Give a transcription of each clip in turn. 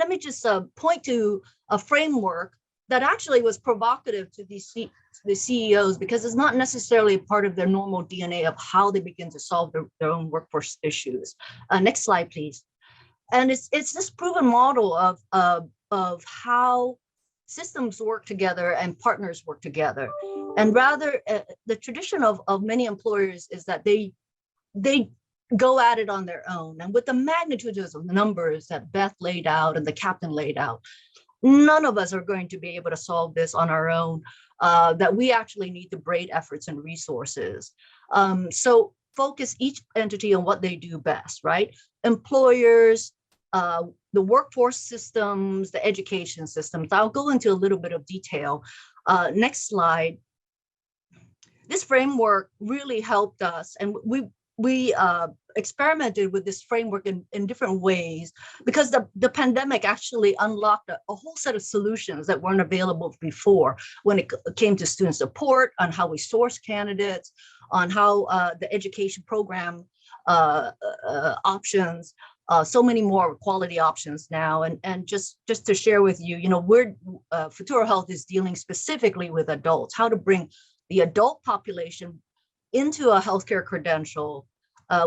let me just point to a framework that actually was provocative to the CEOs, because it's not necessarily part of their normal DNA of how they begin to solve their own workforce issues. Next slide, please. And it's this proven model of how systems work together and partners work together. And rather, the tradition of many employers is that they go at it on their own. And with the magnitude of the numbers that Beth laid out and the captain laid out, none of us are going to be able to solve this on our own, that we actually need to braid efforts and resources. So focus each entity on what they do best, right? Employers, the workforce systems, the education systems. I'll go into a little bit of detail. Next slide. This framework really helped us, and we experimented with this framework in different ways, because the pandemic actually unlocked a whole set of solutions that weren't available before when it came to student support, on how we source candidates, on how the education program options, so many more quality options now. And just to share with you, Futuro Health is dealing specifically with adults, how to bring the adult population into a healthcare credential.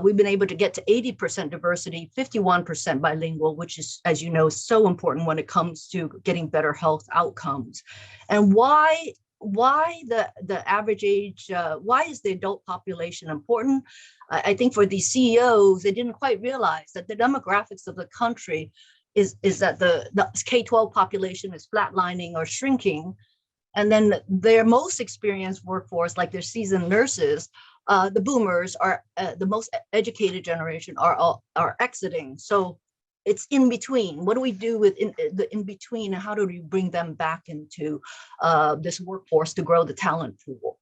We've been able to get to 80% diversity, 51% bilingual, which is, as you know, so important when it comes to getting better health outcomes. And why the average age, why is the adult population important? I think for these CEOs, they didn't quite realize that the demographics of the country is that the K-12 population is flatlining or shrinking. And then their most experienced workforce, like their seasoned nurses, the boomers are the most educated generation are exiting. So it's in between. What do we do with the in between, and how do we bring them back into this workforce to grow the talent pool?